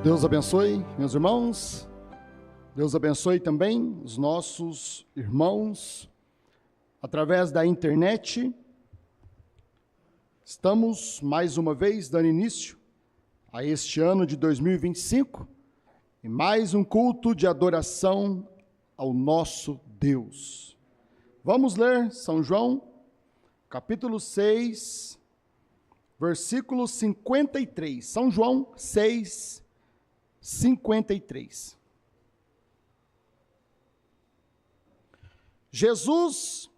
Deus abençoe, meus irmãos. Deus abençoe também os nossos irmãos através da internet. Estamos mais uma vez dando início a este ano de 2025 e mais um culto de adoração ao nosso Deus. Vamos ler São João, capítulo 6, versículo 53. São João 6, 53. Jesus,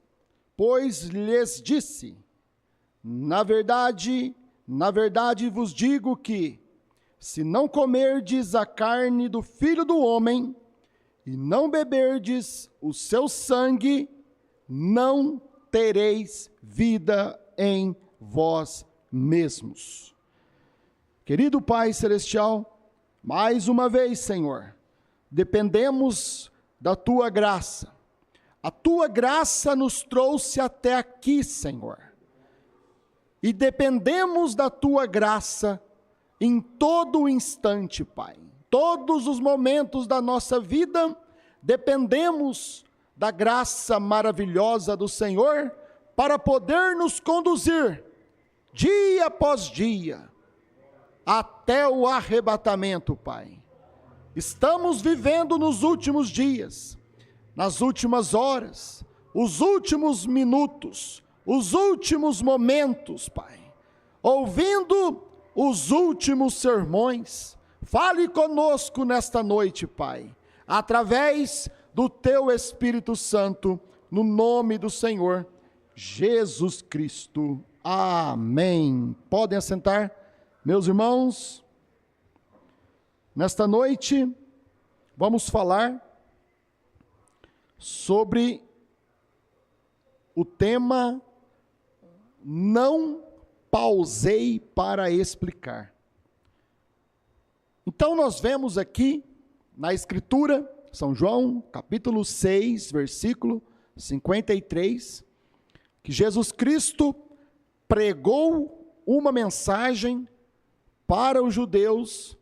pois, lhes disse: na verdade vos digo que, se não comerdes a carne do Filho do Homem e não beberdes o seu sangue, não tereis vida em vós mesmos. Querido Pai Celestial, mais uma vez, Senhor, dependemos da Tua graça. A Tua graça nos trouxe até aqui, Senhor. E dependemos da Tua graça em todo instante, Pai. Todos os momentos da nossa vida, dependemos da graça maravilhosa do Senhor para poder nos conduzir, dia após dia, até o arrebatamento, Pai. Estamos vivendo nos últimos dias, nas últimas horas, os últimos minutos, os últimos momentos, Pai, ouvindo os últimos sermões. Fale conosco nesta noite, Pai, através do Teu Espírito Santo, no nome do Senhor Jesus Cristo. Amém. Podem assentar, meus irmãos. Nesta noite, vamos falar sobre o tema "Não pausei para explicar". Então nós vemos aqui na Escritura, São João, capítulo 6, versículo 53, que Jesus Cristo pregou uma mensagem para os judeus: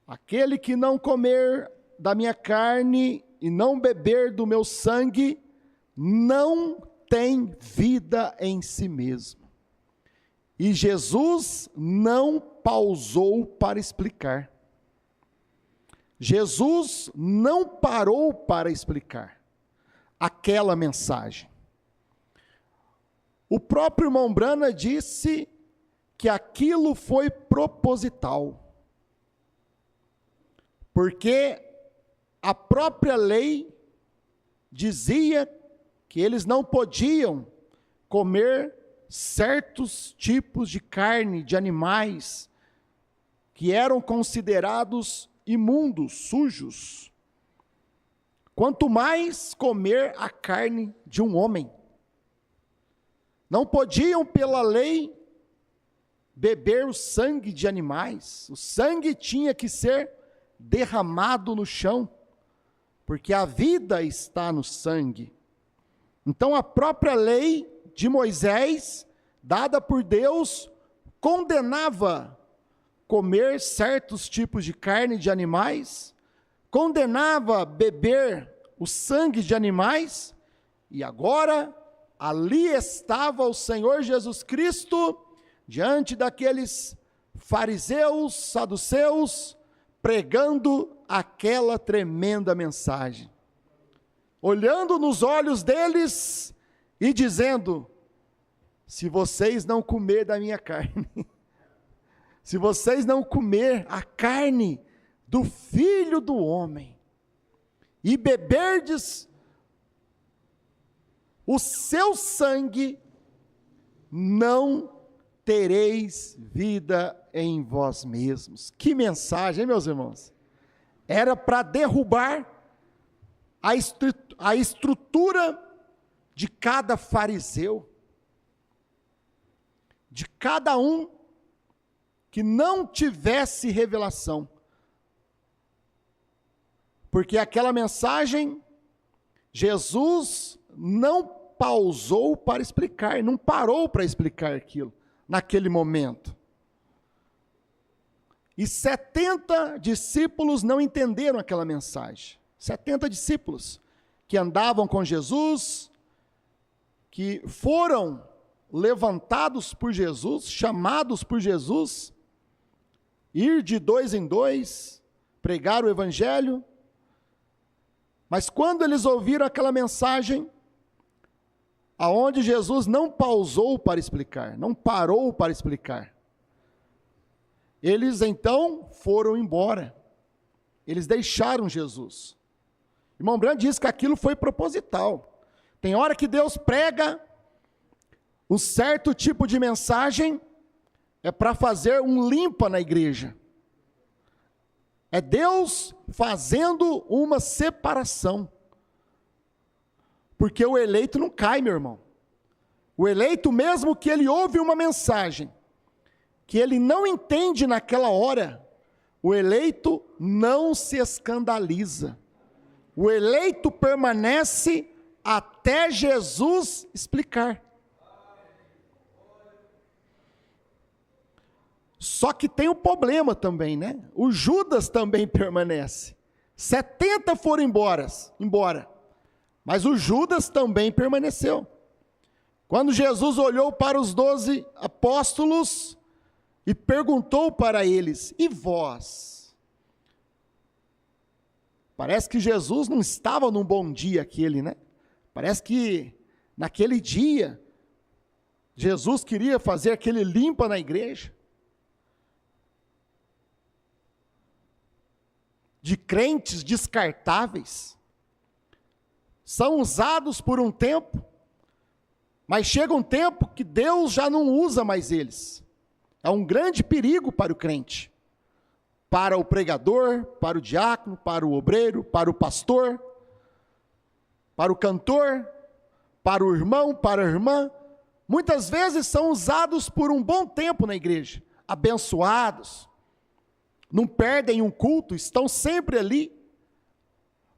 aquele que não comer da minha carne e não beber do meu sangue, não tem vida em si mesmo. E Jesus não pausou para explicar. Jesus não parou para explicar aquela mensagem. O próprio irmão Brana disse que aquilo foi proposital, porque a própria lei dizia que eles não podiam comer certos tipos de carne de animais que eram considerados imundos, sujos. Quanto mais comer a carne de um homem. Não podiam, pela lei, beber o sangue de animais. O sangue tinha que ser derramado no chão, porque a vida está no sangue. Então a própria lei de Moisés, dada por Deus, condenava comer certos tipos de carne de animais, condenava beber o sangue de animais, e agora ali estava o Senhor Jesus Cristo, diante daqueles fariseus, saduceus, pregando aquela tremenda mensagem, olhando nos olhos deles e dizendo: se vocês não comer da minha carne, se vocês não comer a carne do Filho do Homem, e beberdes o seu sangue, não tereis vida em vós mesmos. Que mensagem, hein, meus irmãos? Era para derrubar a estrutura de cada fariseu, de cada um que não tivesse revelação. Porque aquela mensagem, Jesus não pausou para explicar, não parou para explicar aquilo naquele momento. e 70 discípulos não entenderam aquela mensagem. 70 discípulos que andavam com Jesus, que foram levantados por Jesus, chamados por Jesus, ir de 2 em 2, pregar o evangelho. Mas quando eles ouviram aquela mensagem, aonde Jesus não pausou para explicar, não parou para explicar, eles então foram embora, eles deixaram Jesus. Irmão Brandt diz que aquilo foi proposital. Tem hora que Deus prega um certo tipo de mensagem, é para fazer um limpa na igreja. É Deus fazendo uma separação. Porque o eleito não cai, meu irmão. O eleito, mesmo que ele ouve uma mensagem que ele não entende naquela hora, o eleito não se escandaliza. O eleito permanece até Jesus explicar. Só que tem um problema também, né? O Judas também permanece. 70 foram embora. Mas o Judas também permaneceu. Quando Jesus olhou para os 12 apóstolos e perguntou para eles: e vós? Parece que Jesus não estava num bom dia aquele, né? Parece que naquele dia Jesus queria fazer aquele limpa na igreja. De crentes descartáveis, são usados por um tempo, mas chega um tempo que Deus já não usa mais eles. É um grande perigo para o crente, para o pregador, para o diácono, para o obreiro, para o pastor, para o cantor, para o irmão, para a irmã. Muitas vezes são usados por um bom tempo na igreja, abençoados, não perdem um culto, estão sempre ali,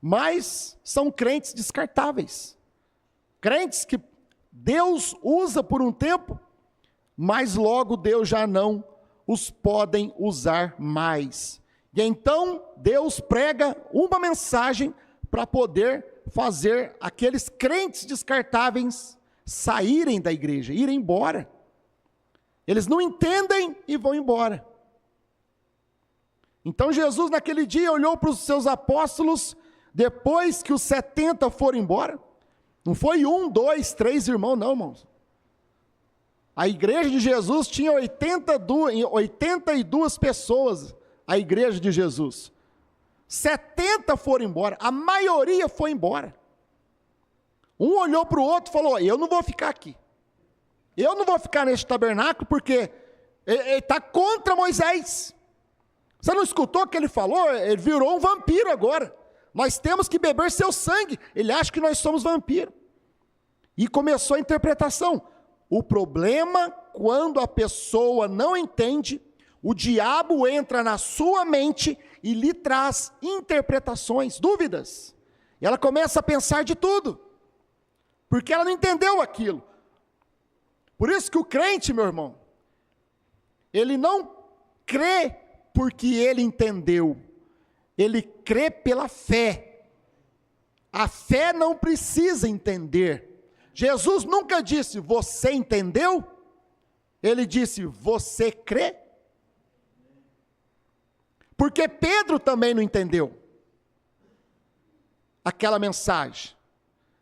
mas são crentes descartáveis, crentes que Deus usa por um tempo, mas logo Deus já não os podem usar mais. E então Deus prega uma mensagem para poder fazer aqueles crentes descartáveis saírem da igreja, irem embora. Eles não entendem e vão embora. Então Jesus naquele dia olhou para os seus apóstolos, depois que os 70 foram embora. Não foi 1, 2, 3 irmãos, não, irmãos. A igreja de Jesus tinha 82 pessoas, a igreja de Jesus. 70 foram embora, a maioria foi embora. Um olhou para o outro e falou: eu não vou ficar aqui. Eu não vou ficar neste tabernáculo porque ele está contra Moisés. Você não escutou o que ele falou? Ele virou um vampiro agora. Nós temos que beber seu sangue. Ele acha que nós somos vampiros. E começou a interpretação. O problema, quando a pessoa não entende, o diabo entra na sua mente e lhe traz interpretações, dúvidas. E ela começa a pensar de tudo. Porque ela não entendeu aquilo. Por isso que o crente, meu irmão, ele não crê porque ele entendeu, ele crê pela fé. A fé não precisa entender. Jesus nunca disse: você entendeu? Ele disse: você crê? Porque Pedro também não entendeu aquela mensagem.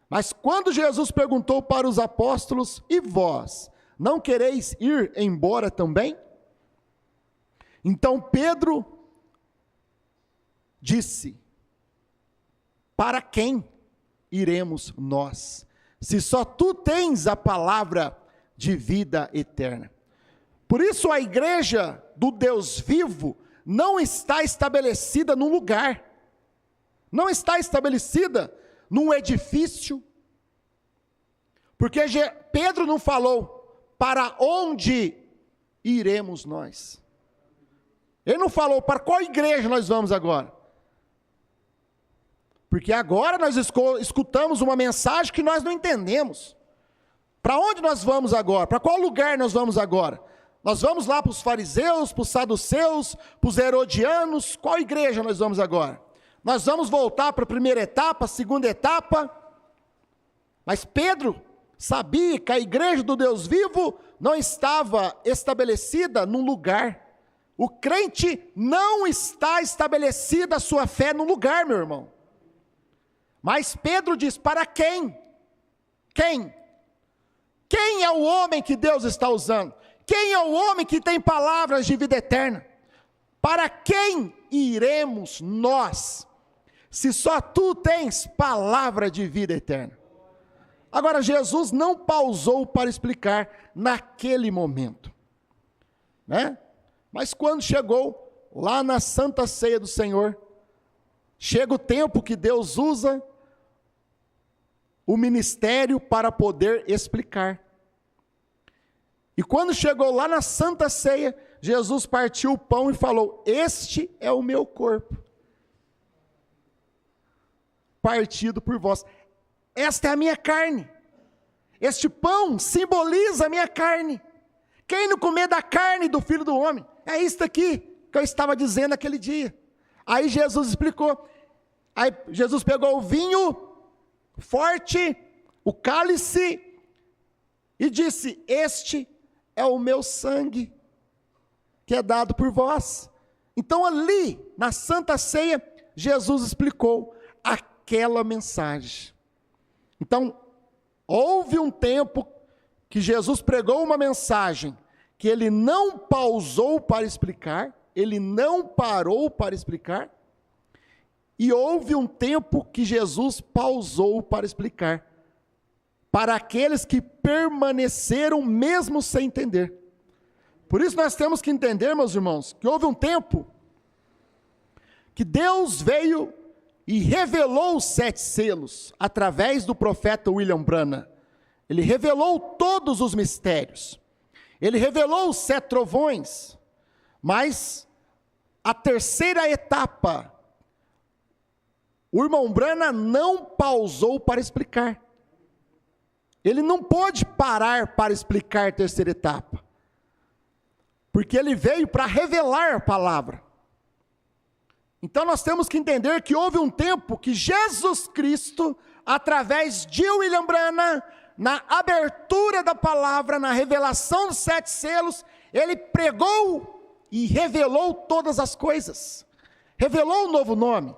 Mas quando Jesus perguntou para os apóstolos: e vós, não quereis ir embora também? Então Pedro disse: para quem iremos nós, se só tu tens a palavra de vida eterna? Por isso a igreja do Deus vivo não está estabelecida num lugar, não está estabelecida num edifício, porque Pedro não falou: para onde iremos nós? Ele não falou para qual igreja nós vamos agora. Porque agora nós escutamos uma mensagem que nós não entendemos. Para onde nós vamos agora? Para qual lugar nós vamos agora? Nós vamos lá para os fariseus, para os saduceus, para os herodianos. Qual igreja nós vamos agora? Nós vamos voltar para a primeira etapa, a segunda etapa. Mas Pedro sabia que a igreja do Deus vivo não estava estabelecida num lugar. O crente não está estabelecida a sua fé num lugar, meu irmão. Mas Pedro diz, para quem? Quem? Quem é o homem que Deus está usando? Quem é o homem que tem palavras de vida eterna? Para quem iremos nós, se só tu tens palavra de vida eterna? Agora, Jesus não pausou para explicar naquele momento, né? Mas quando chegou lá na Santa Ceia do Senhor, chega o tempo que Deus usa o ministério para poder explicar. E quando chegou lá na Santa Ceia, Jesus partiu o pão e falou: este é o meu corpo, partido por vós. Esta é a minha carne. Este pão simboliza a minha carne. Quem não comer da carne do Filho do Homem, é isto aqui que eu estava dizendo naquele dia. Aí Jesus explicou. Aí Jesus pegou o vinho forte, o cálice, e disse: este é o meu sangue, que é dado por vós. Então ali, na Santa Ceia, Jesus explicou aquela mensagem. Então, houve um tempo que Jesus pregou uma mensagem que ele não pausou para explicar, ele não parou para explicar, e houve um tempo que Jesus pausou para explicar, para aqueles que permaneceram mesmo sem entender. Por isso nós temos que entender, meus irmãos, que houve um tempo que Deus veio e revelou os 7 selos, através do profeta William Branham. Ele revelou todos os mistérios, ele revelou os 7 trovões, mas a terceira etapa, o irmão Branham não pausou para explicar. Ele não pôde parar para explicar a terceira etapa, porque ele veio para revelar a palavra. Então nós temos que entender que houve um tempo que Jesus Cristo, através de William Branham, na abertura da palavra, na revelação dos 7 selos, ele pregou e revelou todas as coisas. Revelou o novo nome,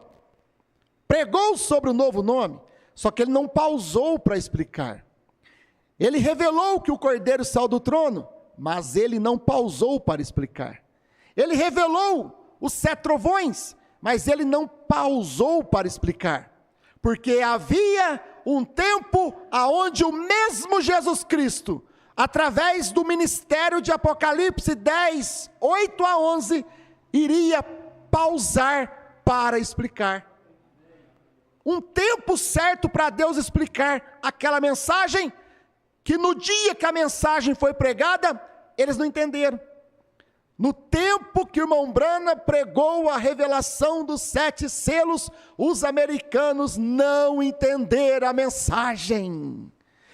pregou sobre o novo nome, só que ele não pausou para explicar. Ele revelou que o Cordeiro saiu do trono, mas ele não pausou para explicar. Ele revelou os 7 trovões, mas ele não pausou para explicar, porque havia um tempo aonde o mesmo Jesus Cristo, através do ministério de Apocalipse 10, 8 a 11, iria pausar para explicar. Um tempo certo para Deus explicar aquela mensagem, que no dia que a mensagem foi pregada, eles não entenderam. No tempo que o irmão Branham pregou a revelação dos 7 selos, os americanos não entenderam a mensagem.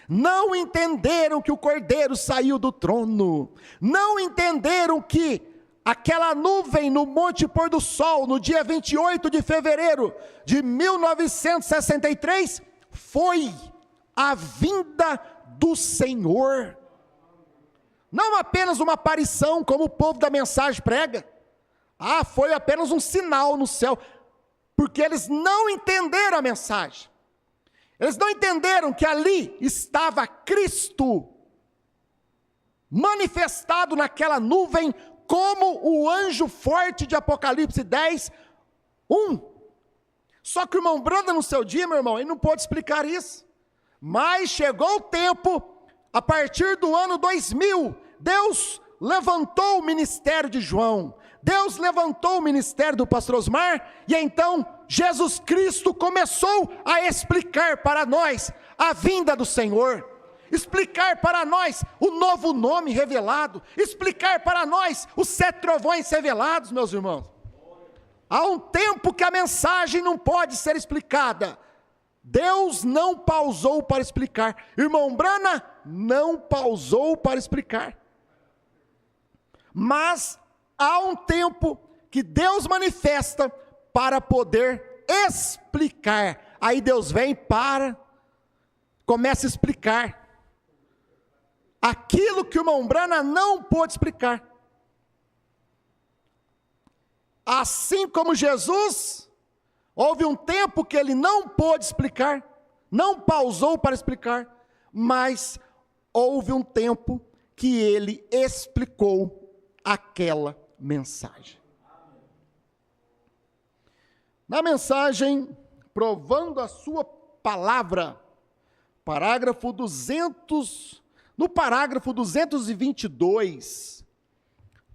Não entenderam que o Cordeiro saiu do trono. Não entenderam que aquela nuvem no Monte Pôr do Sol, no dia 28 de fevereiro de 1963, foi a vinda do Senhor. Não apenas uma aparição, como o povo da mensagem prega. Foi apenas um sinal no céu, porque eles não entenderam a mensagem. Eles não entenderam que ali estava Cristo, manifestado naquela nuvem, como o anjo forte de Apocalipse 10, 1. Só que o irmão Branham, no seu dia, meu irmão, ele não pôde explicar isso. Mas chegou o tempo, a partir do ano 2000, Deus levantou o ministério de João, Deus levantou o ministério do pastor Osmar, e então Jesus Cristo começou a explicar para nós a vinda do Senhor, explicar para nós o novo nome revelado, explicar para nós os 7 trovões revelados, meus irmãos. Há um tempo que a mensagem não pode ser explicada. Deus não pausou para explicar. Irmão Branham não pausou para explicar. mas há um tempo que Deus manifesta para poder explicar. Aí Deus vem começa a explicar aquilo que o irmão Brana não pôde explicar. Assim como Jesus, houve um tempo que ele não pôde explicar, não pausou para explicar, mas houve um tempo que ele explicou aquela mensagem. Na mensagem, provando a sua palavra, no parágrafo 222,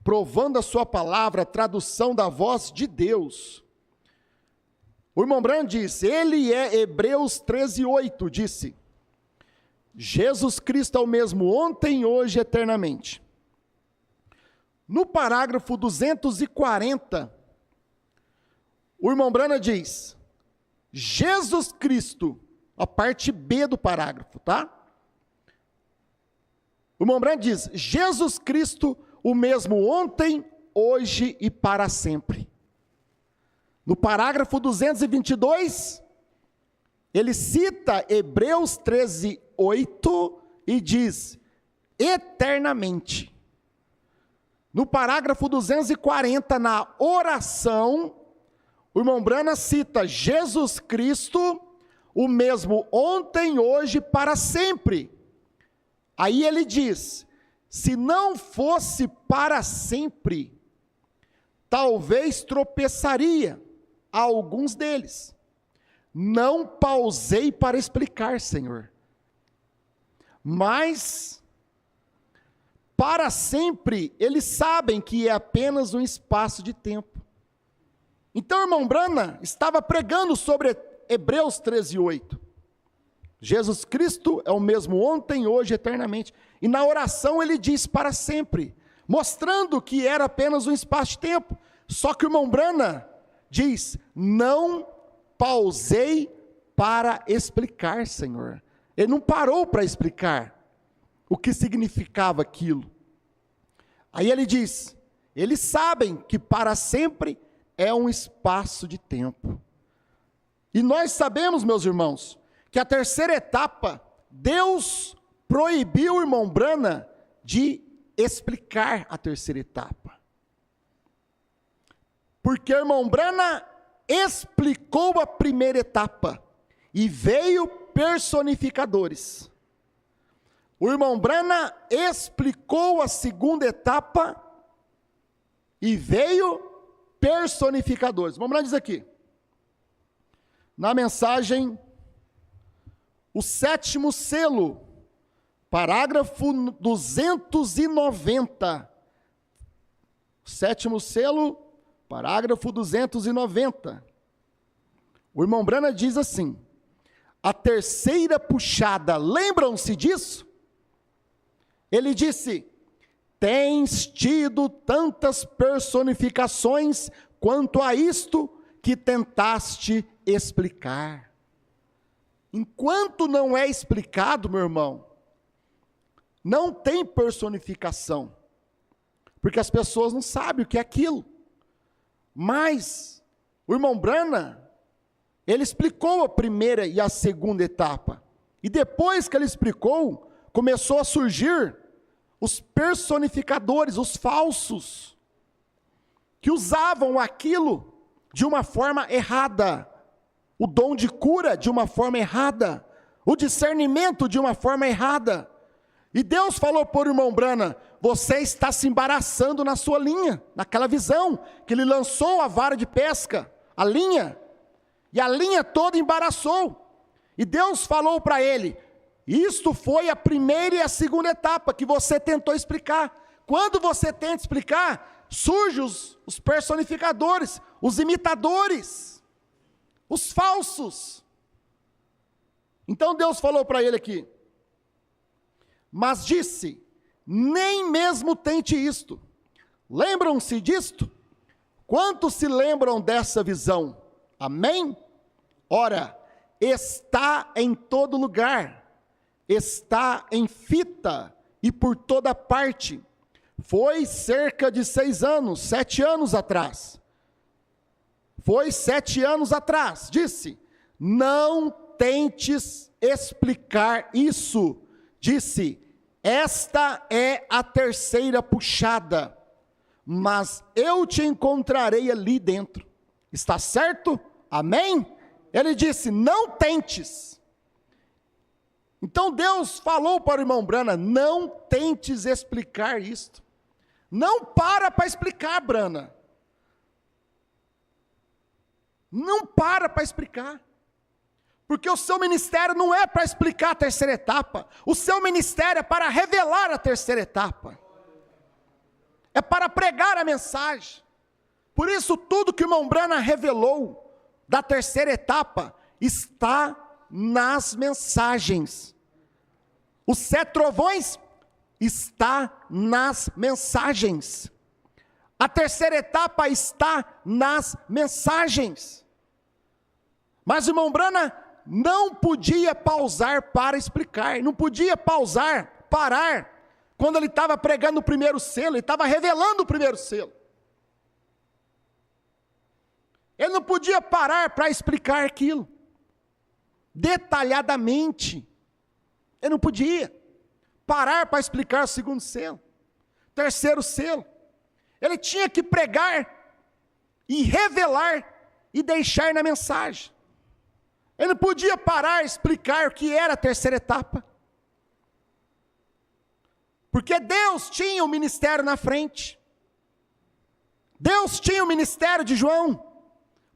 provando a sua palavra, tradução da voz de Deus, o irmão Branham disse, ele é Hebreus 13:8, disse, Jesus Cristo é o mesmo ontem, hoje e eternamente. No parágrafo 240, o irmão Branham diz, Jesus Cristo, a parte B do parágrafo, tá? O irmão Branham diz, Jesus Cristo, o mesmo ontem, hoje e para sempre. No parágrafo 222, ele cita Hebreus 13:8 e diz, eternamente. No parágrafo 240, na oração, o irmão Branham cita Jesus Cristo, o mesmo ontem, hoje, para sempre. Aí ele diz, se não fosse para sempre, talvez tropeçaria a alguns deles. Não pausei para explicar, Senhor. Mas, para sempre, eles sabem que é apenas um espaço de tempo. Então, o irmão Branham estava pregando sobre Hebreus 13:8. Jesus Cristo é o mesmo ontem, hoje, eternamente. E na oração ele diz para sempre, mostrando que era apenas um espaço de tempo. Só que o irmão Branham diz, não pausei para explicar, Senhor. Ele não parou para explicar o que significava aquilo. Aí ele diz, eles sabem que para sempre é um espaço de tempo. E nós sabemos, meus irmãos, que a terceira etapa, Deus proibiu o irmão Branham de explicar a terceira etapa. Porque o irmão Branham explicou a primeira etapa e veio personificadores. O irmão Branham explicou a segunda etapa e veio personificadores. Vamos lá, diz aqui. Na mensagem, o sétimo selo, parágrafo 290. Sétimo selo, parágrafo 290. O irmão Branham diz assim, a terceira puxada, lembram-se disso? Ele disse, tens tido tantas personificações quanto a isto que tentaste explicar. Enquanto não é explicado, meu irmão, não tem personificação, porque as pessoas não sabem o que é aquilo. Mas o irmão Branham, ele explicou a primeira e a segunda etapa, e depois que ele explicou, começou a surgir os personificadores, os falsos, que usavam aquilo de uma forma errada, o dom de cura de uma forma errada, o discernimento de uma forma errada. E Deus falou para o irmão Branham, você está se embaraçando na sua linha, naquela visão, que ele lançou a vara de pesca, a linha, e a linha toda embaraçou. E Deus falou para ele, isto foi a primeira e a segunda etapa que você tentou explicar. Quando você tenta explicar, surgem os personificadores, os imitadores, os falsos. Então Deus falou para ele aqui, mas disse, nem mesmo tente isto. Lembram-se disto? Quantos se lembram dessa visão? Amém? Ora, está em todo lugar, está em fita e por toda parte. Foi cerca de 6 anos, 7 anos atrás. Foi 7 anos atrás. Disse: não tentes explicar isso. Disse: esta é a terceira puxada, mas eu te encontrarei ali dentro. Está certo? Amém? Ele disse: não tentes. Então Deus falou para o irmão Brana: não tentes explicar isto. Não para explicar, Brana. Não para explicar. Porque o seu ministério não é para explicar a terceira etapa. O seu ministério é para revelar a terceira etapa. É para pregar a mensagem. Por isso, tudo que o irmão Brana revelou da terceira etapa está nas mensagens. Os 7 trovões está nas mensagens. A terceira etapa está nas mensagens. Mas o irmão Brana não podia pausar para explicar, não podia parar, quando ele estava pregando o primeiro selo, ele estava revelando o primeiro selo. Ele não podia parar para explicar aquilo, detalhadamente. Ele não podia parar para explicar o segundo selo, terceiro selo. Ele tinha que pregar e revelar e deixar na mensagem. Ele não podia parar e explicar o que era a terceira etapa. Porque Deus tinha o ministério na frente. Deus tinha o ministério de João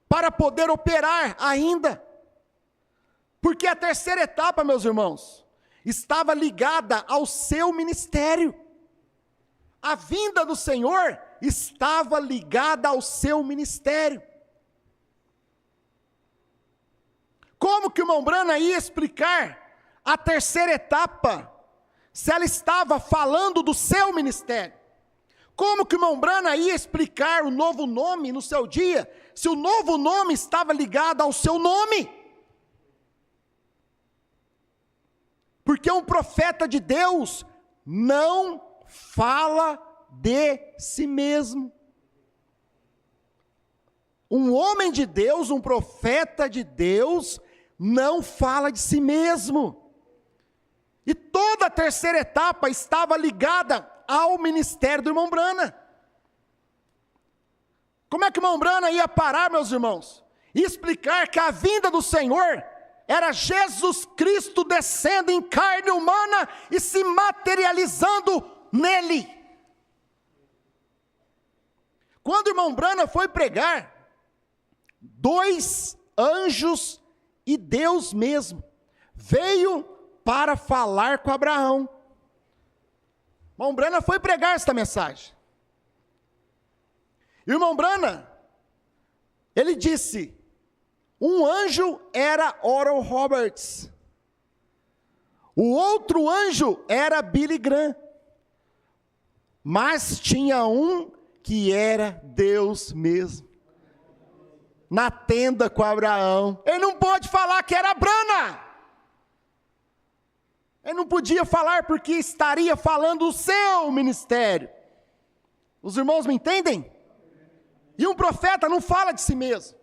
para poder operar ainda. Porque a terceira etapa, meus irmãos, estava ligada ao seu ministério. A vinda do Senhor estava ligada ao seu ministério. Como que o irmão Brana ia explicar a terceira etapa, se ela estava falando do seu ministério? Como que o irmão Brana ia explicar o novo nome no seu dia, se o novo nome estava ligado ao seu nome? Porque um profeta de Deus não fala de si mesmo. Um homem de Deus, um profeta de Deus, não fala de si mesmo. E toda a terceira etapa estava ligada ao ministério do irmão Brana. Como é que o irmão Brana ia parar, meus irmãos, e explicar que a vinda do Senhor era Jesus Cristo descendo em carne humana e se materializando nele? Quando o irmão Brana foi pregar, 2 anjos e Deus mesmo veio para falar com Abraão. O irmão Brana foi pregar esta mensagem. E o irmão Brana, ele disse: um anjo era Oral Roberts, o outro anjo era Billy Graham, mas tinha um que era Deus mesmo, na tenda com Abraão. Ele não pode falar que era Brana. Ele não podia falar porque estaria falando o seu ministério. Os irmãos me entendem? E um profeta não fala de si mesmo.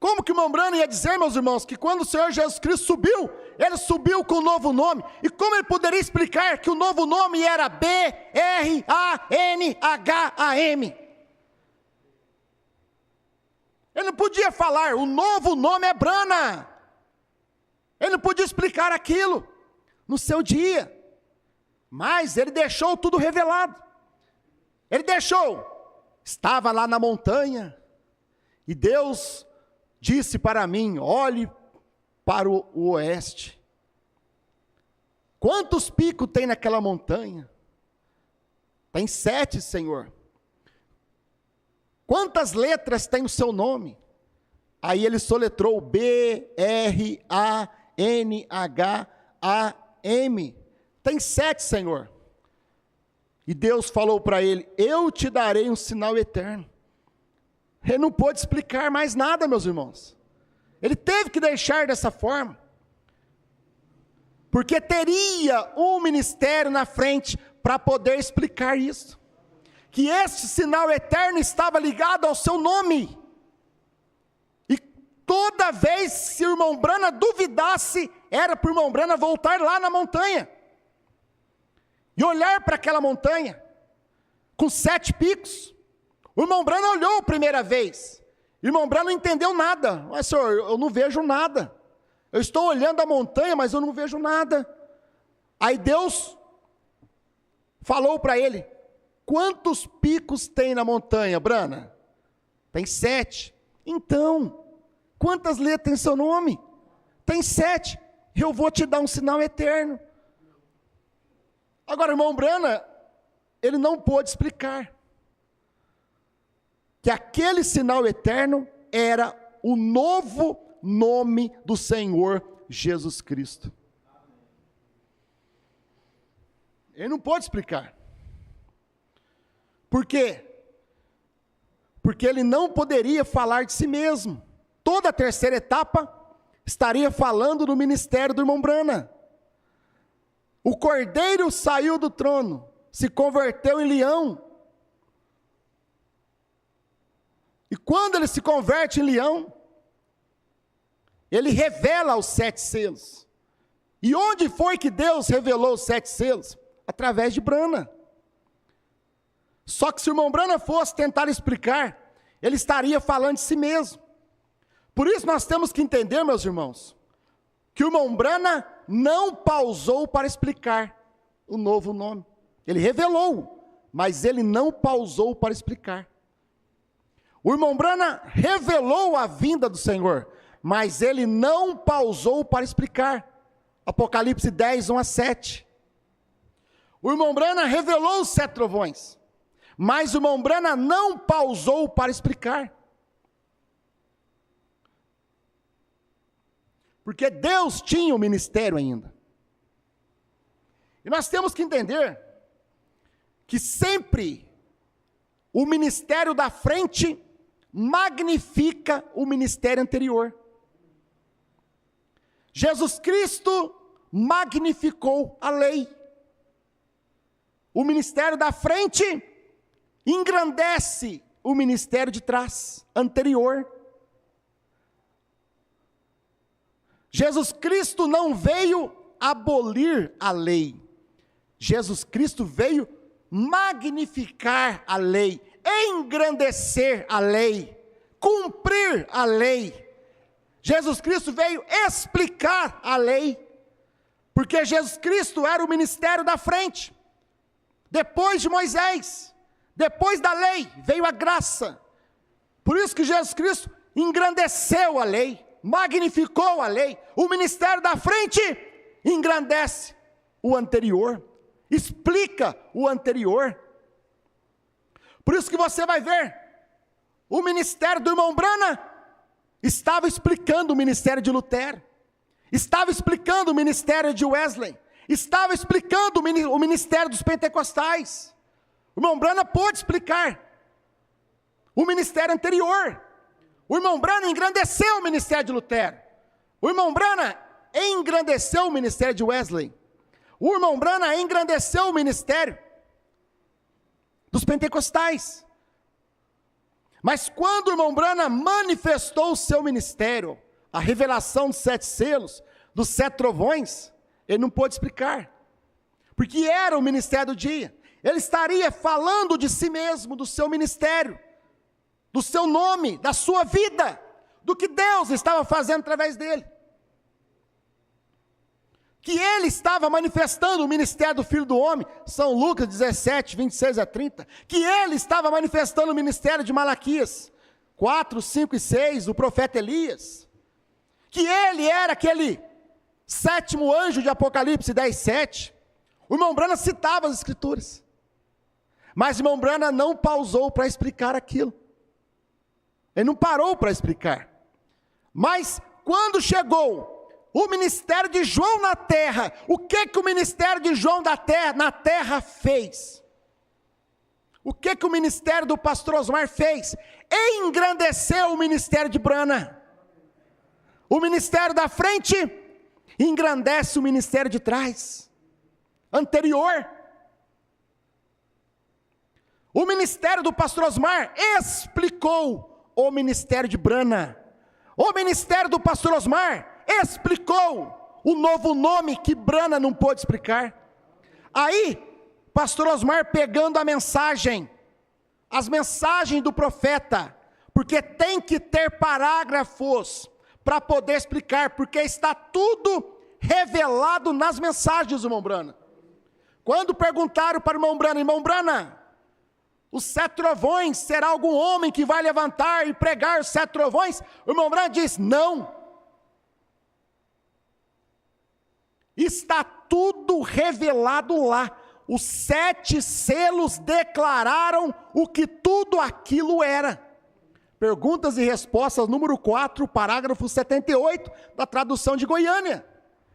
Como que o irmão Brana ia dizer, meus irmãos, que quando o Senhor Jesus Cristo subiu, ele subiu com um novo nome? E como ele poderia explicar que o novo nome era B-R-A-N-H-A-M? Ele não podia falar, o novo nome é Brana. Ele não podia explicar aquilo no seu dia. Mas ele deixou tudo revelado. Ele estava lá na montanha, e Deus disse para mim: olhe para o oeste. Quantos picos tem naquela montanha? Tem 7, Senhor. Quantas letras tem o seu nome? Aí ele soletrou B-R-A-N-H-A-M. Tem 7, Senhor. E Deus falou para ele: eu te darei um sinal eterno. Ele não pôde explicar mais nada, meus irmãos. Ele teve que deixar dessa forma. Porque teria um ministério na frente para poder explicar isso. Que este sinal eterno estava ligado ao seu nome. E toda vez se o irmão Branham duvidasse, era para o irmão Branham voltar lá na montanha. E olhar para aquela montanha, com 7 picos. O irmão Branham olhou a primeira vez. O irmão Branham não entendeu nada. Mas, senhor, eu não vejo nada. Eu estou olhando a montanha, mas eu não vejo nada. Aí Deus falou para ele: quantos picos tem na montanha, Branham? Tem 7. Então, quantas letras tem seu nome? Tem 7. Eu vou te dar um sinal eterno. Agora, o irmão Branham, ele não pôde explicar que aquele sinal eterno era o novo nome do Senhor Jesus Cristo. Ele não pôde explicar. Por quê? Porque ele não poderia falar de si mesmo. Toda a terceira etapa estaria falando do ministério do irmão Branham. O cordeiro saiu do trono, se converteu em leão. E quando ele se converte em leão, ele revela os 7 selos. E onde foi que Deus revelou os 7 selos? Através de Branham. Só que se o irmão Branham fosse tentar explicar, ele estaria falando de si mesmo. Por isso nós temos que entender, meus irmãos, que o irmão Branham não pausou para explicar o novo nome. Ele revelou, mas ele não pausou para explicar. O irmão Branham revelou a vinda do Senhor, mas ele não pausou para explicar. Apocalipse 10, 1-7. O irmão Branham revelou os 7 trovões, mas o irmão Branham não pausou para explicar. Porque Deus tinha o ministério ainda. E nós temos que entender que sempre o ministério da frente magnifica o ministério anterior. Jesus Cristo magnificou a lei. O ministério da frente engrandece o ministério de trás, anterior. Jesus Cristo não veio abolir a lei. Jesus Cristo veio magnificar a lei, engrandecer a lei, cumprir a lei. Jesus Cristo veio explicar a lei, porque Jesus Cristo era o ministério da frente. Depois de Moisés, depois da lei, veio a graça. Por isso que Jesus Cristo engrandeceu a lei, magnificou a lei. O ministério da frente engrandece o anterior, explica o anterior. Por isso que você vai ver, o ministério do irmão Branham estava explicando o ministério de Lutero, estava explicando o ministério de Wesley, estava explicando o ministério dos pentecostais. O irmão Branham pôde explicar o ministério anterior. O irmão Branham engrandeceu o ministério de Lutero. O irmão Branham engrandeceu o ministério de Wesley. O irmão Branham engrandeceu o ministério dos pentecostais. Mas quando o irmão Branham manifestou o seu ministério, a revelação dos 7 selos, dos 7 trovões, ele não pôde explicar, porque era o ministério do dia. Ele estaria falando de si mesmo, do seu ministério, do seu nome, da sua vida, do que Deus estava fazendo através dele. Que ele estava manifestando o ministério do Filho do Homem, São Lucas 17, 26-30, que ele estava manifestando o ministério de Malaquias 4, 5 e 6, o profeta Elias, que ele era aquele 7º anjo de Apocalipse 10, 7, o irmão Branham citava as escrituras, mas o irmão Branham não pausou para explicar aquilo, ele não parou para explicar, mas quando chegou o ministério de João na terra, o que o ministério de João na terra fez? O que o ministério do pastor Osmar fez? Engrandeceu o ministério de Branham. O ministério da frente engrandece o ministério de trás, anterior. O ministério do pastor Osmar explicou o ministério de Brana. O ministério do pastor Osmar explicou o novo nome que Brana não pôde explicar. Aí, pastor Osmar pegando a mensagem, as mensagens do profeta, porque tem que ter parágrafos para poder explicar, porque está tudo revelado nas mensagens do irmão Brana. Quando perguntaram para o irmão Brana, os 7 trovões, será algum homem que vai levantar e pregar os 7 trovões? O irmão Brana diz, não. Está tudo revelado lá. Os 7 selos declararam o que tudo aquilo era. Perguntas e respostas, número 4, parágrafo 78, da tradução de Goiânia.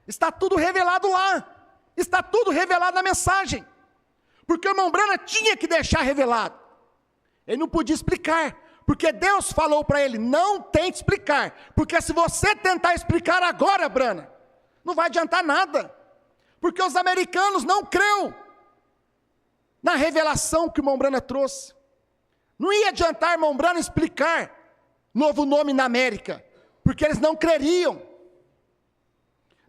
Está tudo revelado lá. Está tudo revelado na mensagem. Porque o irmão Brana tinha que deixar revelado. Ele não podia explicar. Porque Deus falou para ele, não tente explicar. Porque se você tentar explicar agora, Brana, não vai adiantar nada. Porque os americanos não creu na revelação que o irmão Brana trouxe. Não ia adiantar o irmão Brana explicar novo nome na América. Porque eles não creriam.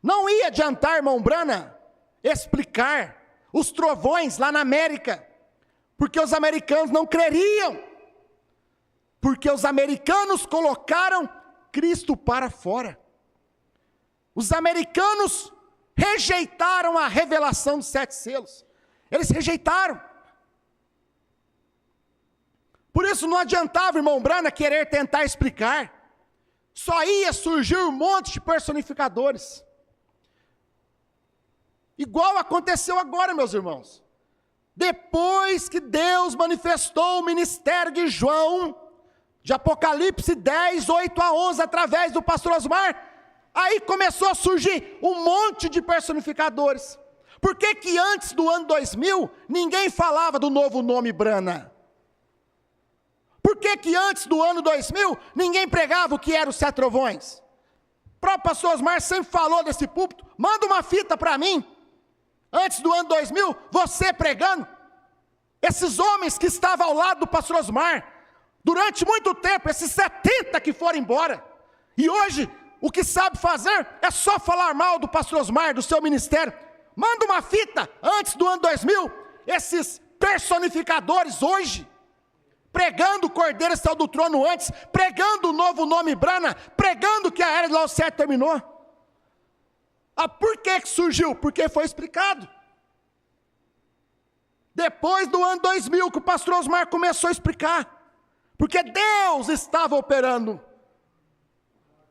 Não ia adiantar, irmão Brana, explicar os trovões lá na América, porque os americanos não creriam, porque os americanos colocaram Cristo para fora. Os americanos rejeitaram a revelação dos 7 selos, eles rejeitaram. Por isso não adiantava, irmão Brana, querer tentar explicar, só ia surgir um monte de personificadores. Igual aconteceu agora, meus irmãos. Depois que Deus manifestou o ministério de João, de Apocalipse 10, 8 a 11, através do pastor Osmar, aí começou a surgir um monte de personificadores. Por que que antes do ano 2000, ninguém falava do novo nome Brana? Por que que antes do ano 2000, ninguém pregava o que eram os 7 trovões? O próprio pastor Osmar sempre falou desse púlpito, manda uma fita para mim. Antes do ano 2000, você pregando, esses homens que estavam ao lado do pastor Osmar, durante muito tempo, esses 70 que foram embora, e hoje, o que sabe fazer, é só falar mal do pastor Osmar, do seu ministério, manda uma fita, antes do ano 2000, esses personificadores hoje, pregando o Cordeiro saiu do trono antes, pregando o novo nome Brana, pregando que a era de Laodiceia terminou. Por que surgiu? Porque foi explicado. Depois do ano 2000 que o pastor Osmar começou a explicar. Porque Deus estava operando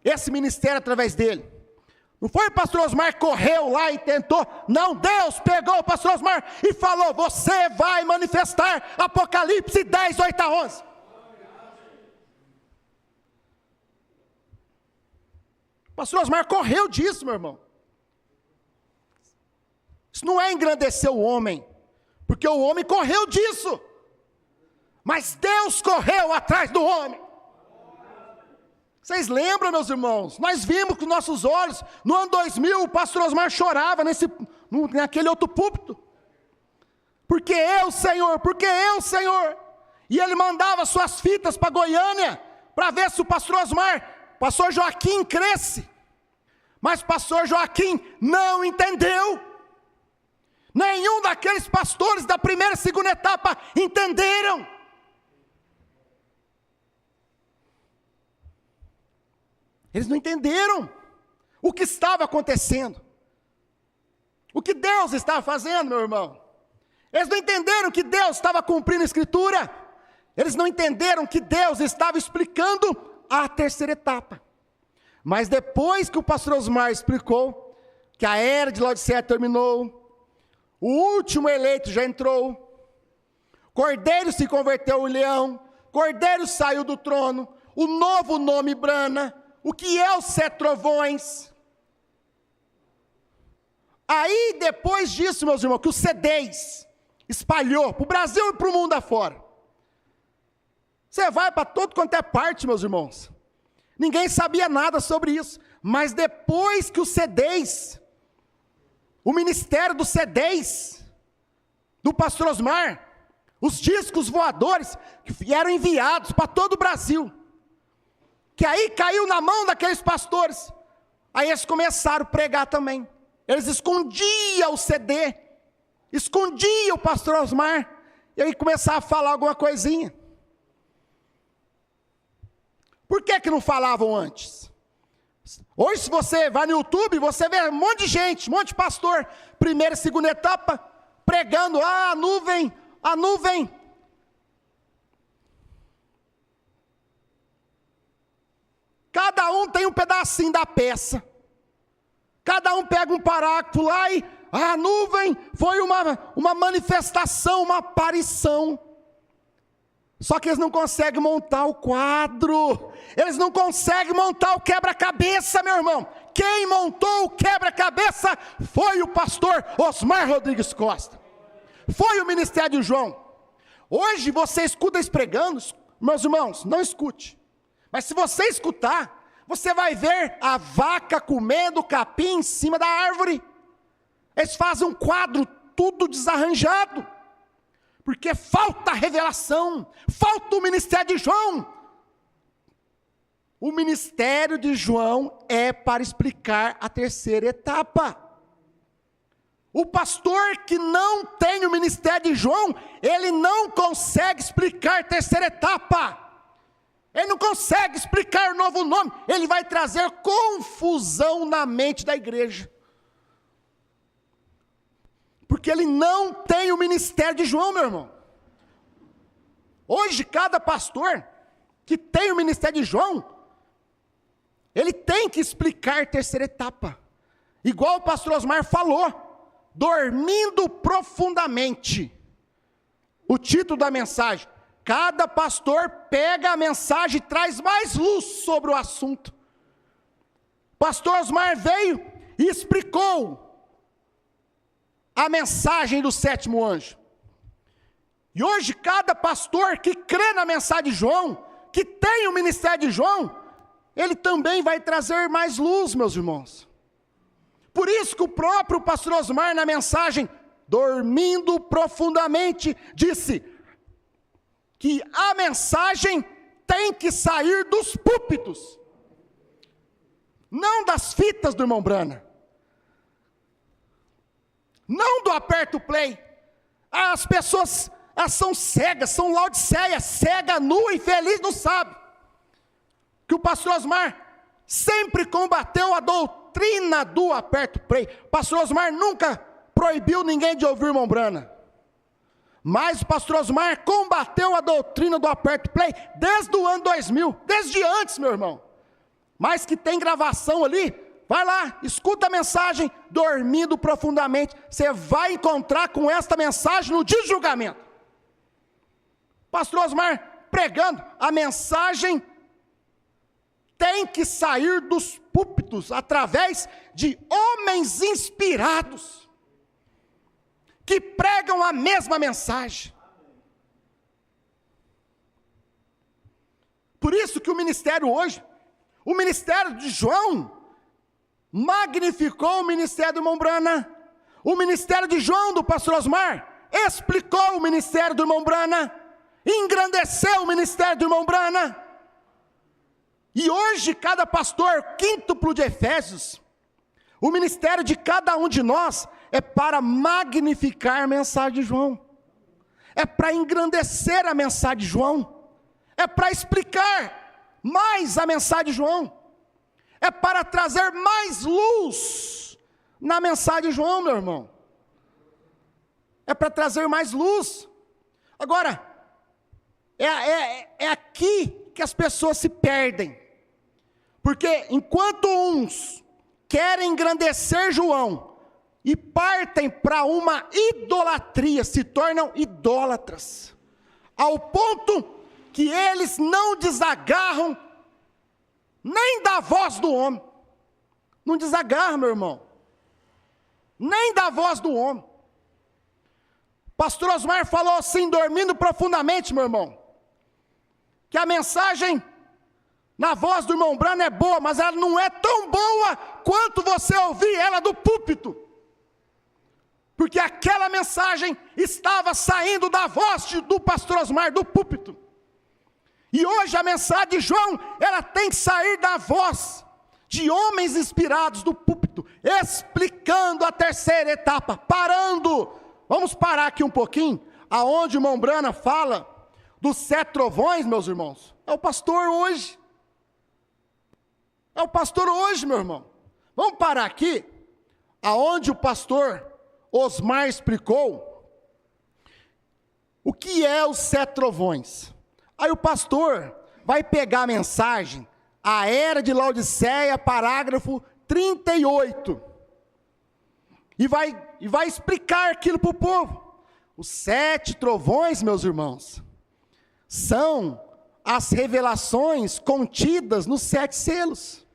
esse ministério através dele. Não foi o pastor Osmar que correu lá e tentou. Não, Deus pegou o pastor Osmar e falou, você vai manifestar Apocalipse 10, 8 a 11. O pastor Osmar correu disso, meu irmão. Isso não é engrandecer o homem, porque o homem correu disso, mas Deus correu atrás do homem. Vocês lembram, meus irmãos? Nós vimos com nossos olhos, no ano 2000, o pastor Osmar chorava naquele outro púlpito. Porque eu, Senhor, e ele mandava suas fitas para Goiânia, para ver se o pastor Osmar, pastor Joaquim cresce. Mas o pastor Joaquim não entendeu. Nenhum daqueles pastores da primeira e segunda etapa entenderam. Eles não entenderam o que estava acontecendo. O que Deus estava fazendo, meu irmão. Eles não entenderam que Deus estava cumprindo a Escritura. Eles não entenderam que Deus estava explicando a terceira etapa. Mas depois que o pastor Osmar explicou que a era de Laodiceia terminou, o último eleito já entrou, Cordeiro se converteu em leão, Cordeiro saiu do trono, o novo nome Brana, o que é os 7 trovões. Aí depois disso, meus irmãos, que o C10 espalhou para o Brasil e para o mundo afora. Você vai para todo quanto é parte, meus irmãos. Ninguém sabia nada sobre isso, mas depois que o C10, o ministério do C10, do pastor Osmar, os discos voadores que eram enviados para todo o Brasil, que aí caiu na mão daqueles pastores, aí eles começaram a pregar também, eles escondiam o CD, escondiam o pastor Osmar, e aí começaram a falar alguma coisinha. Por que não falavam antes? Hoje, se você vai no YouTube, você vê um monte de gente, um monte de pastor, primeira e segunda etapa, pregando, a nuvem. Cada um tem um pedacinho da peça, cada um pega um parágrafo lá e a nuvem foi uma manifestação, uma aparição. Só que eles não conseguem montar o quadro, eles não conseguem montar o quebra-cabeça, meu irmão. Quem montou o quebra-cabeça foi o pastor Osmar Rodrigues Costa, foi o ministério de João. Hoje você escuta eles pregando, meus irmãos, não escute, mas se você escutar, você vai ver a vaca comendo capim em cima da árvore. Eles fazem um quadro tudo desarranjado, porque falta revelação, falta o ministério de João. O ministério de João é para explicar a terceira etapa. O pastor que não tem o ministério de João, ele não consegue explicar a terceira etapa. Ele não consegue explicar o novo nome, ele vai trazer confusão na mente da igreja. Porque ele não tem o ministério de João, meu irmão. Hoje, cada pastor que tem o ministério de João, ele tem que explicar a terceira etapa. Igual o pastor Osmar falou, dormindo profundamente. O título da mensagem, cada pastor pega a mensagem e traz mais luz sobre o assunto. Pastor Osmar veio e explicou a mensagem do sétimo anjo. E hoje cada pastor que crê na mensagem de João, que tem o ministério de João, ele também vai trazer mais luz, meus irmãos. Por isso que o próprio pastor Osmar, na mensagem, dormindo profundamente, disse que a mensagem tem que sair dos púlpitos, não das fitas do irmão Brana, não do aperto play. As pessoas, elas são cegas, são Laodiceia, cega, nua, infeliz, não sabe que o pastor Osmar sempre combateu a doutrina do aperto play. O pastor Osmar nunca proibiu ninguém de ouvir o irmão Brana, mas o pastor Osmar combateu a doutrina do aperto play desde o ano 2000, desde antes, meu irmão. Mas que tem gravação ali, vai lá, escuta a mensagem, dormindo profundamente, você vai encontrar com esta mensagem no dia de julgamento. Pastor Osmar pregando, a mensagem tem que sair dos púlpitos, através de homens inspirados, que pregam a mesma mensagem. Por isso que o ministério hoje, o ministério de João, magnificou o ministério do irmão Brana. O ministério de João, do pastor Osmar, explicou o ministério do irmão Brana, engrandeceu o ministério do irmão Brana. E hoje cada pastor, quíntuplo de Efésios, o ministério de cada um de nós é para magnificar a mensagem de João, é para engrandecer a mensagem de João, é para explicar mais a mensagem de João, é para trazer mais luz na mensagem de João, meu irmão. É para trazer mais luz. Agora, é aqui que as pessoas se perdem. Porque enquanto uns querem engrandecer João e partem para uma idolatria, se tornam idólatras, ao ponto que eles não desagarram nem da voz do homem. Não desagarra, meu irmão, nem da voz do homem. Pastor Osmar falou assim, dormindo profundamente, meu irmão, que a mensagem na voz do irmão Brana é boa, mas ela não é tão boa quanto você ouvir ela do púlpito. porque aquela mensagem estava saindo da voz do pastor Osmar, do púlpito. E hoje a mensagem de João, ela tem que sair da voz de homens inspirados do púlpito, explicando a terceira etapa, parando. Vamos parar aqui um pouquinho, aonde o irmão Brana fala dos 7 trovões, meus irmãos. É o pastor hoje. É o pastor hoje, meu irmão. Vamos parar aqui, aonde o pastor Osmar explicou o que é os 7 trovões. Aí o pastor vai pegar a mensagem, a Era de Laodiceia, parágrafo 38, e vai explicar aquilo para o povo. Os 7 trovões, meus irmãos, são as revelações contidas nos 7 selos.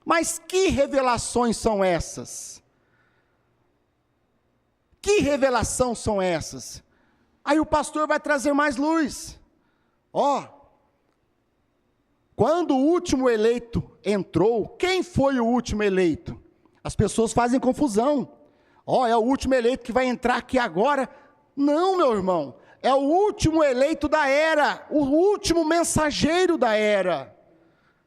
Mas que revelações são essas? Que revelação são essas? Aí o pastor vai trazer mais luz. Quando o último eleito entrou, quem foi o último eleito? As pessoas fazem confusão. É o último eleito que vai entrar aqui agora. Não, meu irmão, é o último eleito da era, o último mensageiro da era.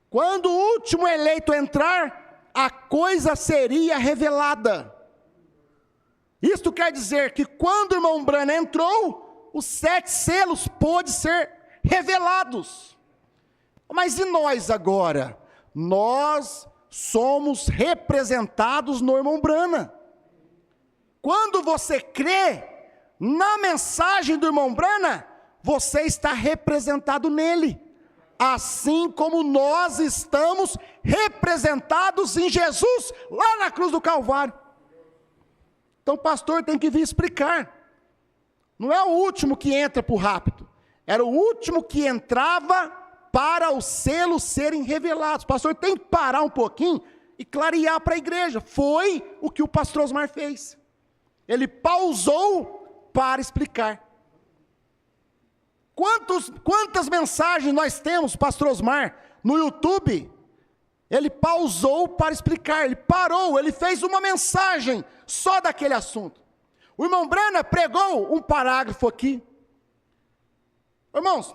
Quando o último eleito entrar, a coisa seria revelada. Isto quer dizer que quando o irmão Brana entrou, os 7 selos pôde ser revelados. Mas e nós agora? Nós somos representados no irmão Brana. Quando você crê na mensagem do irmão Brana, você está representado nele. Assim como nós estamos representados em Jesus, lá na cruz do Calvário. Então o pastor tem que vir explicar. Não é o último que entra por rápido. Era o último que entrava para os selos serem revelados. O pastor tem que parar um pouquinho e clarear para a igreja. Foi o que o pastor Osmar fez. Ele pausou para explicar. Quantas mensagens nós temos, pastor Osmar, no YouTube? Ele pausou para explicar, ele parou, ele fez uma mensagem só daquele assunto. O irmão Brana pregou um parágrafo aqui. Irmãos,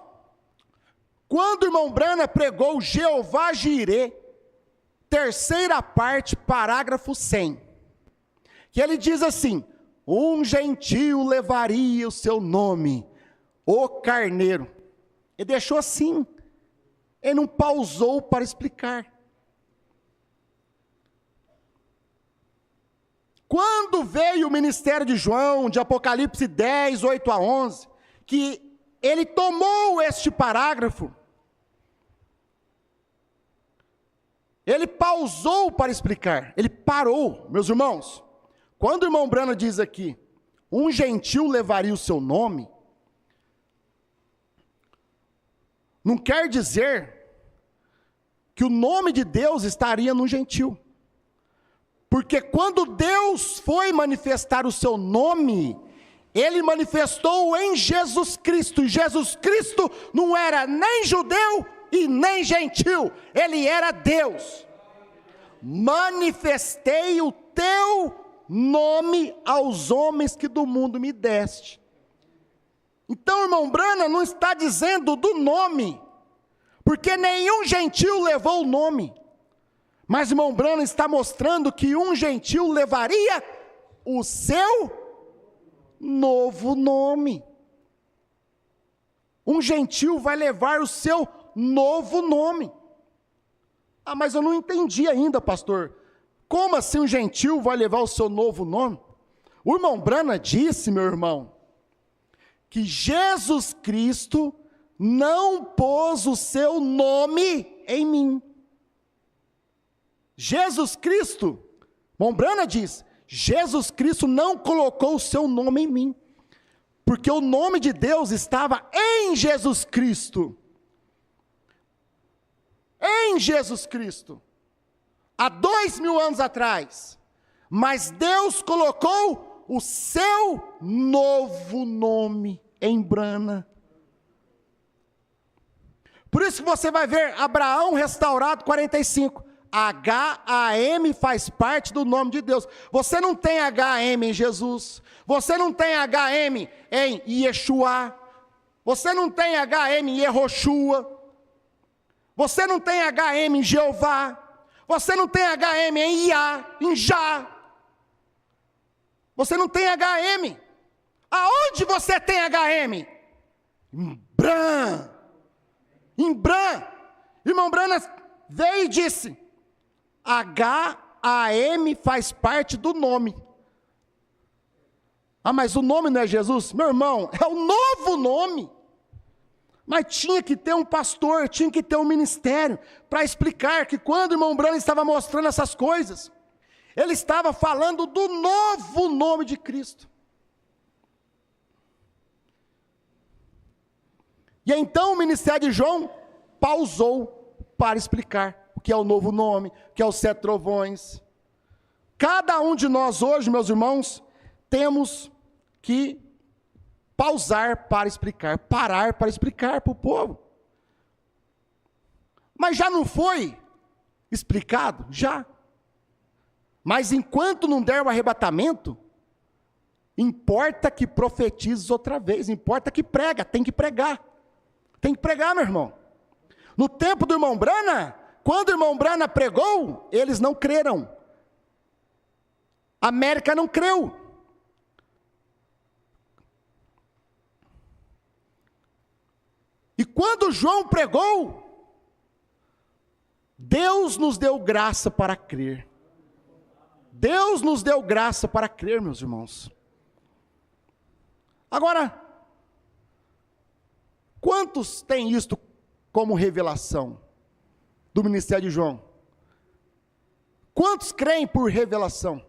quando o irmão Brana pregou Jeová Jirê, terceira parte, parágrafo 100, que ele diz assim: um gentio levaria o seu nome, o carneiro. Ele deixou assim, ele não pausou para explicar. Quando veio o ministério de João, de Apocalipse 10, 8 a 11, que ele tomou este parágrafo, ele pausou para explicar, ele parou, meus irmãos. Quando o irmão Brana diz aqui, um gentio levaria o seu nome, não quer dizer que o nome de Deus estaria no gentio. Porque quando Deus foi manifestar o seu nome, Ele manifestou em Jesus Cristo. E Jesus Cristo não era nem judeu e nem gentil. Ele era Deus. Manifestei o teu nome aos homens que do mundo me deste. Então, irmão Brana não está dizendo do nome, porque nenhum gentil levou o nome. Mas irmão Brana está mostrando que um gentil levaria o seu novo nome. Um gentil vai levar o seu novo nome. Mas eu não entendi ainda, pastor. Como assim um gentil vai levar o seu novo nome? O irmão Brana disse, meu irmão, que Jesus Cristo não pôs o seu nome em mim. Jesus Cristo, irmão Brana diz, Jesus Cristo não colocou o seu nome em mim, porque o nome de Deus estava em Jesus Cristo. Em Jesus Cristo, há 2000 anos atrás, mas Deus colocou o seu novo nome em Brana. Por isso que você vai ver Abraão restaurado 45, H-A-M faz parte do nome de Deus. Você não tem H-M em Jesus. Você não tem H-M em Yeshua. Você não tem H-M em Yehoshua. Você não tem H-M em Jeová. Você não tem H-M em Iá, em Já. Você não tem H-M. Aonde você tem H-M? Em Bran. Em Bran. Irmão Branas veio e disse: H-A-M faz parte do nome. Ah, mas o nome não é Jesus? Meu irmão, é o novo nome. Mas tinha que ter um pastor, tinha que ter um ministério para explicar que quando o irmão Branham estava mostrando essas coisas, ele estava falando do novo nome de Cristo. E então o ministério de João pausou para explicar o que é o novo nome, o que é os 7 trovões. Cada um de nós hoje, meus irmãos, temos que pausar para explicar, parar para explicar para o povo. Mas já não foi explicado? Já. Mas enquanto não der o arrebatamento, importa que profetize outra vez, importa que prega, tem que pregar. Tem que pregar, meu irmão. No tempo do irmão Brana, quando o irmão Brana pregou, eles não creram. A América não creu. E quando João pregou, Deus nos deu graça para crer. Deus nos deu graça para crer, meus irmãos. Agora, quantos têm isto como revelação do ministério de João? Quantos creem por revelação?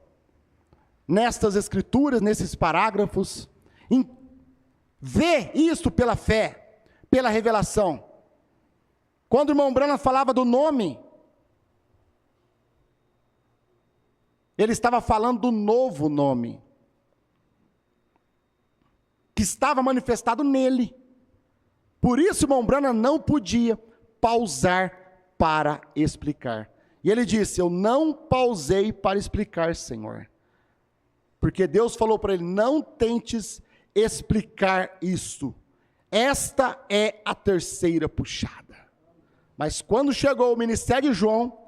Nestas escrituras, nesses parágrafos, vê isto pela fé, pela revelação. Quando o irmão Branham falava do nome, ele estava falando do novo nome, que estava manifestado nele. Por isso o irmão Branham não podia pausar para explicar. E ele disse: eu não pausei para explicar, Senhor. Porque Deus falou para ele: não tentes explicar isso. Esta é a terceira puxada. Mas quando chegou o ministério de João,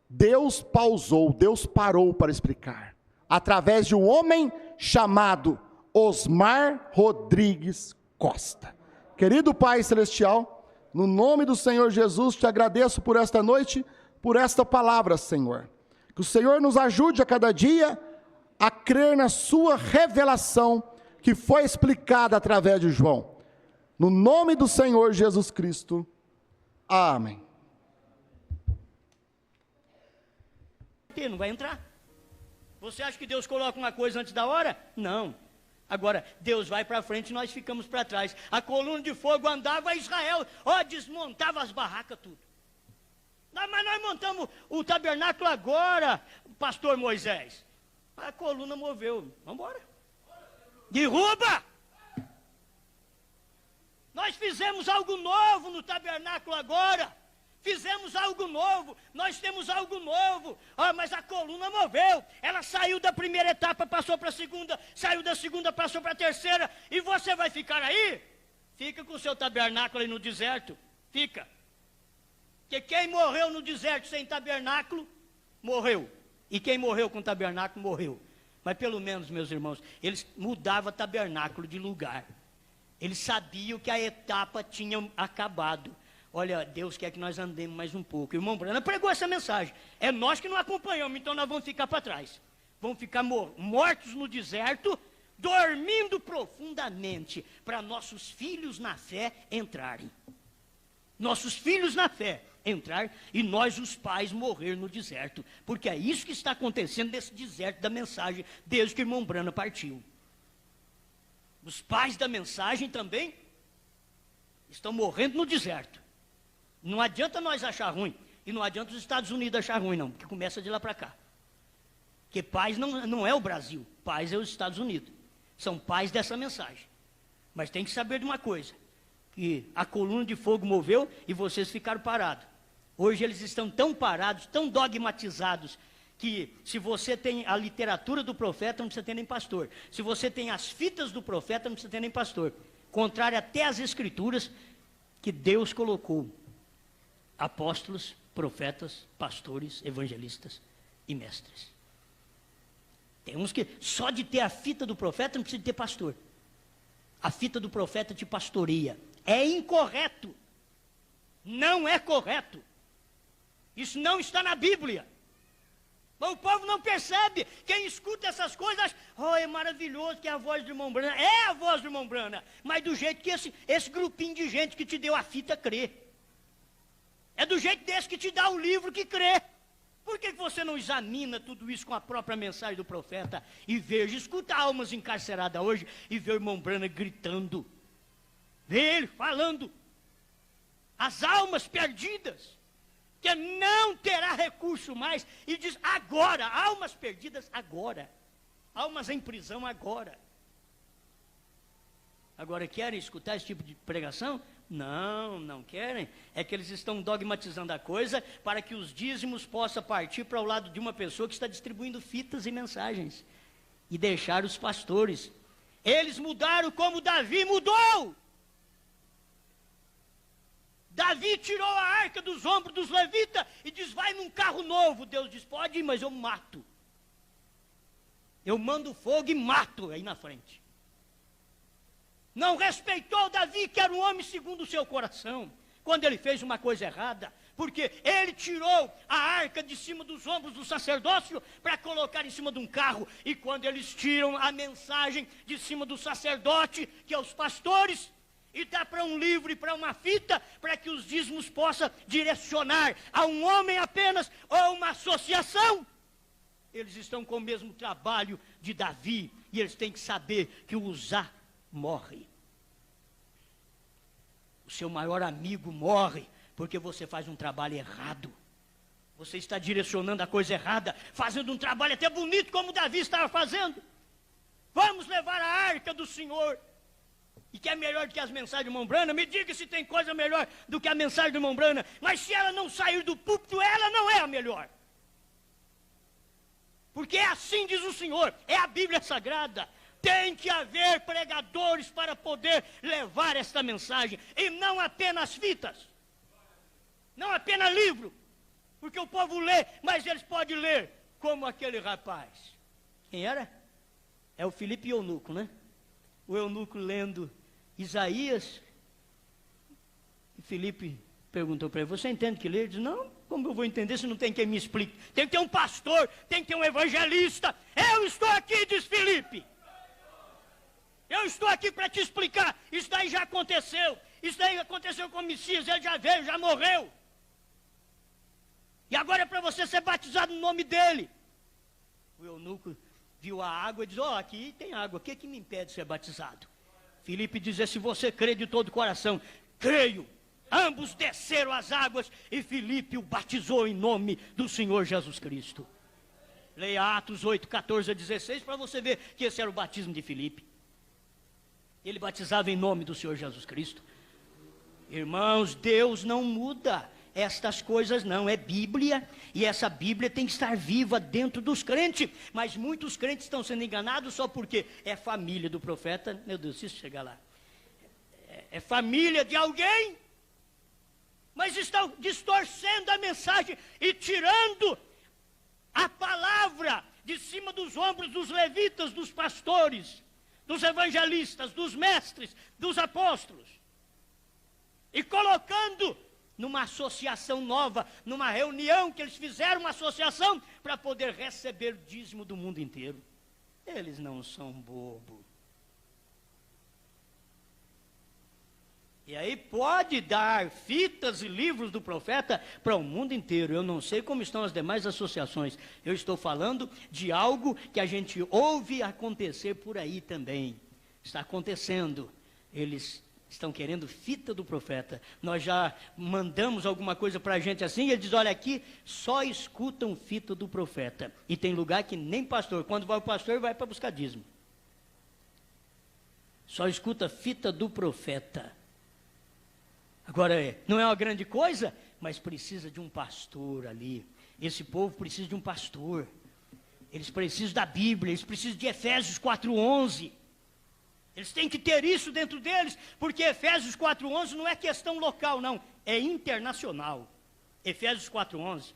Deus pausou, Deus parou para explicar. Através de um homem chamado Osmar Rodrigues Costa. Querido Pai Celestial, no nome do Senhor Jesus, te agradeço por esta noite, por esta palavra, Senhor. Que o Senhor nos ajude a cada dia a crer na sua revelação, que foi explicada através de João. No nome do Senhor Jesus Cristo. Amém. Não vai entrar. Você acha que Deus coloca uma coisa antes da hora? Não. Agora, Deus vai para frente e nós ficamos para trás. A coluna de fogo andava a Israel, desmontava as barracas, tudo. Mas nós montamos o tabernáculo agora, pastor Moisés. A coluna moveu. Vamos embora. Derruba! Nós fizemos algo novo no tabernáculo agora. Fizemos algo novo, nós temos algo novo. Mas a coluna moveu. Ela saiu da primeira etapa, passou para a segunda, saiu da segunda, passou para a terceira. E você vai ficar aí? Fica com o seu tabernáculo aí no deserto. Fica. Porque quem morreu no deserto sem tabernáculo, morreu. E quem morreu com tabernáculo, morreu. Mas pelo menos, meus irmãos, eles mudavam tabernáculo de lugar. Eles sabiam que a etapa tinha acabado. Olha, Deus quer que nós andemos mais um pouco. O irmão Branham pregou essa mensagem. É nós que não acompanhamos, então nós vamos ficar para trás. Vamos ficar mortos no deserto, dormindo profundamente, para nossos filhos na fé entrarem. Nossos filhos na fé entrar e nós, os pais, morrer no deserto. Porque é isso que está acontecendo nesse deserto da mensagem, desde que o irmão Branham partiu. Os pais da mensagem também estão morrendo no deserto. Não adianta nós achar ruim, e não adianta os Estados Unidos achar ruim não, porque começa de lá para cá. Porque paz não é o Brasil, paz é os Estados Unidos. São pais dessa mensagem. Mas tem que saber de uma coisa, que a coluna de fogo moveu e vocês ficaram parados. Hoje eles estão tão parados, tão dogmatizados, que se você tem a literatura do profeta, não precisa ter nem pastor. Se você tem as fitas do profeta, não precisa ter nem pastor. Contrário até às escrituras que Deus colocou apóstolos, profetas, pastores, evangelistas e mestres. Tem uns que só de ter a fita do profeta não precisa ter pastor. A fita do profeta te pastoreia. É incorreto. Não é correto. Isso não está na Bíblia. Mas o povo não percebe. Quem escuta essas coisas acha, oh, é maravilhoso que é a voz do irmão Brana. É a voz do irmão Brana, mas do jeito que esse grupinho de gente que te deu a fita crê. É do jeito desse que te dá o livro que crê. Por que você não examina tudo isso com a própria mensagem do profeta e veja, escuta almas encarceradas hoje e vê o irmão Brana gritando. Vê ele falando. As almas perdidas. Que não terá recurso mais, e diz agora, almas perdidas agora, almas em prisão agora. Agora querem escutar esse tipo de pregação? Não, não querem. É que eles estão dogmatizando a coisa para que os dízimos possam partir para o lado de uma pessoa que está distribuindo fitas e mensagens e deixar os pastores. Eles mudaram como Davi mudou. Davi tirou a arca dos ombros dos levitas e diz, vai num carro novo. Deus diz, pode ir, mas eu mato. Eu mando fogo e mato aí na frente. Não respeitou Davi, que era um homem segundo o seu coração, quando ele fez uma coisa errada. Porque ele tirou a arca de cima dos ombros do sacerdócio para colocar em cima de um carro. E quando eles tiram a mensagem de cima do sacerdote, que é os pastores, e dá para um livro e para uma fita, para que os dízimos possam direcionar a um homem apenas, ou uma associação. Eles estão com o mesmo trabalho de Davi, e eles têm que saber que o Uzá morre. O seu maior amigo morre, porque você faz um trabalho errado. Você está direcionando a coisa errada, fazendo um trabalho até bonito, como Davi estava fazendo. Vamos levar a arca do Senhor. E que é melhor do que as mensagens do irmão Brana, me diga se tem coisa melhor do que a mensagem do irmão Brana. Mas se ela não sair do púlpito, ela não é a melhor. Porque é assim diz o Senhor, é a Bíblia Sagrada. Tem que haver pregadores para poder levar esta mensagem. E não apenas fitas. Não apenas livro. Porque o povo lê, mas eles podem ler como aquele rapaz. Quem era? É o Filipe Eunuco, né? O eunuco lendo Isaías, e Filipe perguntou para ele, você entende que lê? Ele disse, não, como eu vou entender se não tem quem me explique? Tem que ter um pastor, tem que ter um evangelista. Eu estou aqui, diz Filipe. Eu estou aqui para te explicar. Isso daí já aconteceu. Isso daí aconteceu com o Messias, ele já veio, já morreu. E agora é para você ser batizado no nome dele. O eunuco viu a água e diz, ó, aqui tem água, o que me impede de ser batizado? Filipe diz, se você crê de todo o coração, creio. Ambos desceram as águas e Filipe o batizou em nome do Senhor Jesus Cristo. Leia Atos 8, 14 a 16, para você ver que esse era o batismo de Filipe. Ele batizava em nome do Senhor Jesus Cristo. Irmãos, Deus não muda estas coisas não, é Bíblia, e essa Bíblia tem que estar viva dentro dos crentes, mas muitos crentes estão sendo enganados só porque é família do profeta, meu Deus, se isso chegar lá, é família de alguém, mas estão distorcendo a mensagem e tirando a palavra de cima dos ombros dos levitas, dos pastores, dos evangelistas, dos mestres, dos apóstolos, e colocando numa associação nova, numa reunião que eles fizeram uma associação para poder receber o dízimo do mundo inteiro. Eles não são bobos. E aí pode dar fitas e livros do profeta para o mundo inteiro. Eu não sei como estão as demais associações. Eu estou falando de algo que a gente ouve acontecer por aí também. Está acontecendo. Eles estão querendo fita do profeta. Nós já mandamos alguma coisa para a gente assim, e ele diz, olha aqui, só escutam fita do profeta. E tem lugar que nem pastor, quando vai o pastor, vai para buscar dízimo. Só escuta fita do profeta. Agora, não é uma grande coisa, mas precisa de um pastor ali. Esse povo precisa de um pastor. Eles precisam da Bíblia, eles precisam de Efésios 4:11. Eles têm que ter isso dentro deles, porque Efésios 4:11 não é questão local, não, é internacional. Efésios 4:11.